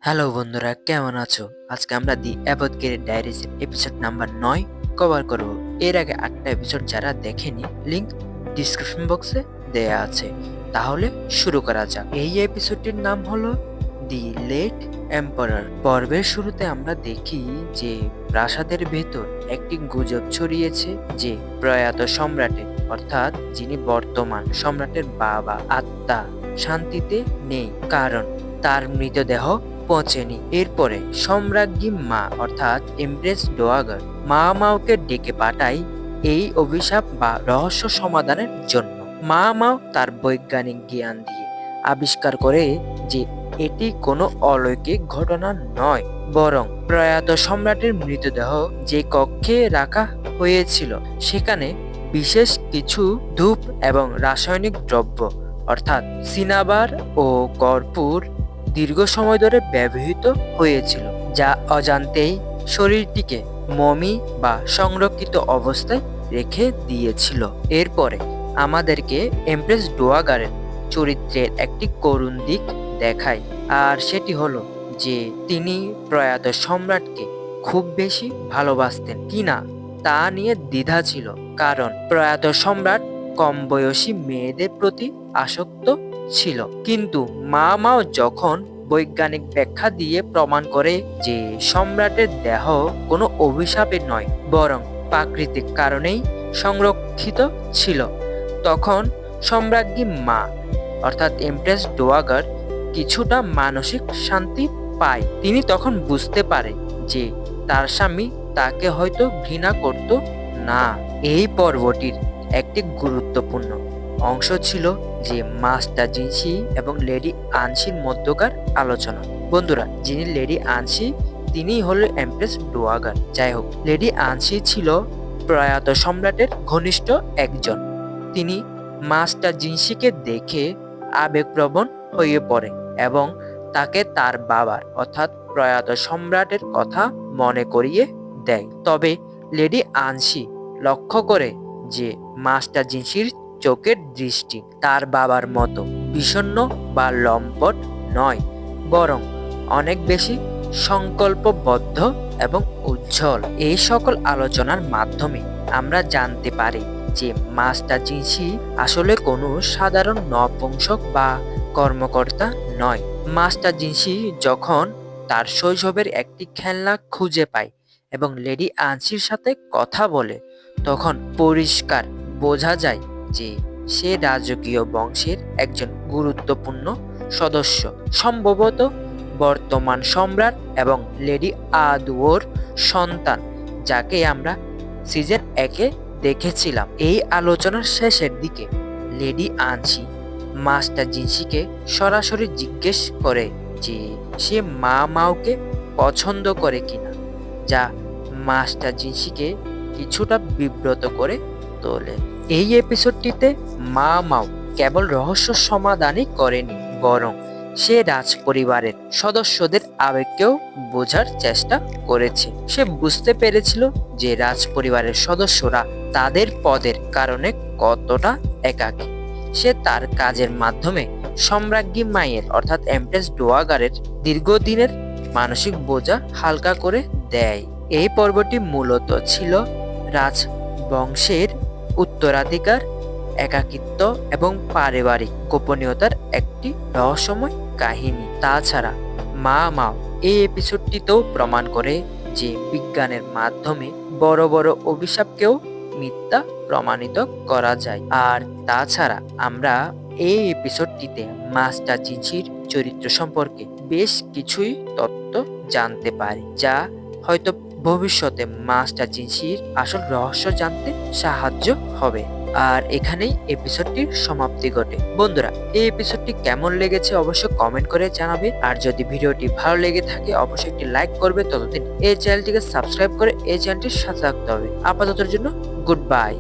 Hello বন্ধুরা, কেমন আছো? আজকে আমরা দি অ্যাপথগেটেড ডায়েরিজ এপিসোড নাম্বার 9 কভার করব। এর আগে একটা এপিসোড যারা দেখেনি, লিংক ডিসক্রিপশন বক্সে দেয়া আছে। তাহলে শুরু করা যাক। এই এপিসোডটির নাম হলো দি লেট এম্পারার। পর্বের শুরুতে আমরা দেখি যে প্রাসাদের ভেতর একটি গুজব ছড়িয়েছে যে প্রয়াত সম্রাটের, অর্থাৎ যিনি বর্তমান সম্রাটের বাবা, আত্মা শান্তিতে নেই, কারণ তার মৃতদেহ পচেনি। এরপরে সম্রাজ্ঞী মা অর্থাৎ এমপ্রেস ডোয়াগার মা মাওকে ডেকে পাঠায় এই অভিশাপ বা রহস্য সমাধানের জন্য। মা মাও তার বৈজ্ঞানিক জ্ঞান দিয়ে আবিষ্কার করে যে এটি কোনো অলৌকিক ঘটনা নয়, বরং প্রয়াত সম্রাটের মৃতদেহ যে কক্ষে রাখা হয়েছিল সেখানে বিশেষ কিছু ধূপ এবং রাসায়নিক দ্রব্য অর্থাৎ সিনাবার ও কর্পূর দীর্ঘ সময় ধরে ব্যবহৃত হয়েছিল, যা অজান্তেই শরীরটিকে মমি বা সংরক্ষিত অবস্থায় রেখে দিয়েছিল। এরপরে আমাদেরকে এমপ্রেস ডোয়াগারের চরিত্রের একটি করুণ দিক দেখায়, আর সেটি হলো যে তিনি প্রয়াত সম্রাটকে খুব বেশি ভালোবাসতেন কিনা তা নিয়ে দ্বিধা ছিল, কারণ প্রয়াত সম্রাট কম বয়সী মেয়েদের প্রতি আসক্ত ছিল। কিন্তু মা মাও যখন বৈজ্ঞানিক ব্যাখ্যা দিয়ে প্রমাণ করে যে সম্রাটের দেহ কোনো অভিশাপের নয়, বরং প্রাকৃতিক কারণেই সংরক্ষিত ছিল, তখন সম্রাজ্ঞী মা অর্থাৎ এমপ্রেস ডোয়াগার কিছুটা মানসিক শান্তি পায়। তিনি তখন বুঝতে পারে যে তার স্বামী তাকে হয়তো ঘৃণা করত না। এই পর্বটির একটি গুরুত্বপূর্ণ অংশ ছিল যে মাস্টার জিনসি এবং লেডি আনসির মধ্যকার আলোচনা। বন্ধুরা, যিনি লেডি আনসি তিনি হলেন এমপ্রেস ডোয়াগার। যাই হোক, লেডি আনসি ছিল প্রয়াত সম্রাটের ঘনিষ্ঠ একজন। তিনি মাস্টার জিনসিকে দেখে আবেগপ্রবণ হয়ে পড়ে এবং তাকে তার বাবার অর্থাৎ প্রয়াত সম্রাটের কথা মনে করিয়ে দেয়। তবে লেডি আনসি লক্ষ্য করে যে মাস্টার জিনসির চোখের দৃষ্টি তার বাবার মতো বিষণ্ণ বা লম্পট নয়, বরং অনেক বেশি সংকল্পবদ্ধ এবং উজ্জ্বল। এই সকল আলোচনার মাধ্যমে আমরা জানতে পারি যে মাস্টার জিনসি আসলে কোনো সাধারণ নপুংসক বা কর্মকর্তা নয়। মাস্টার জিনসি যখন তার শৈশবের একটি খেলনা খুঁজে পায় এবং লেডি আনসির সাথে কথা বলে, তখন পরিষ্কার বোঝা যায় যে সে রাজকীয় বংশের একজন গুরুত্বপূর্ণ সদস্য, সম্ভবত বর্তমান সম্রাট এবং লেডি আদুয়োর সন্তান, যাকে আমরা সিজন 1-এ দেখেছিলাম। এই আলোচনার শেষের দিকে লেডি আনসি মাস্টার জিনসিকে সরাসরি জিজ্ঞেস করে যে সে মা মাওকে পছন্দ করে কিনা, যা মাস্টার জিনসিকে কিছুটা বিব্রত করে তোলে। এই এপিসোডটিতে মা মাও কেবল রহস্য সমাধানই করেনি, বরং সে রাজপরিবারের সদস্যদের আবেগকেও বোঝার চেষ্টা করেছে। সে বুঝতে পেরেছিল যে রাজপরিবারের সদস্যরা তাদের পদের কারণে কতটা একাকী। সে তার কাজের মাধ্যমে সম্রাজ্ঞী মায়ের অর্থাৎ এমপ্রেস ডোয়াগারের দীর্ঘদিনের মানসিক বোঝা হালকা করে দেয়। এই পর্বটি মূলত ছিল রাজবংশের উত্তরাধিকার, একাকিত্ব এবং পারিবারিক গোপনীয়তার একটি রহস্যময় কাহিনী। তাছাড়া মা মাও এই এপিসোডটিতেও প্রমাণ করে যে বিজ্ঞানের মাধ্যমে বড় বড় অভিশাপকেও মিথ্যা প্রমাণিত করা যায়। আর তাছাড়া আমরা এই এপিসোডটিতে মাস্টার জিনসির চরিত্র সম্পর্কে বেশ কিছুই তথ্য জানতে পারি, যা হয়তো ভবিষ্যতে মাস্টার জিনসির আসল রহস্য জানতে সাহায্য হবে। আর এখানেই এপিসোডটির সমাপ্তি ঘটে। বন্ধুরা, এই এপিসোডটি কেমন লেগেছে অবশ্যই কমেন্ট করে জানাবে, আর যদি ভিডিওটি ভালো লেগে থাকে অবশ্যই একটি লাইক করবে। ততদিন এই চ্যানেলটিকে সাবস্ক্রাইব করে এই চ্যানেলটির সাথে থাকতে হবে। আপাততের জন্য গুড বাই।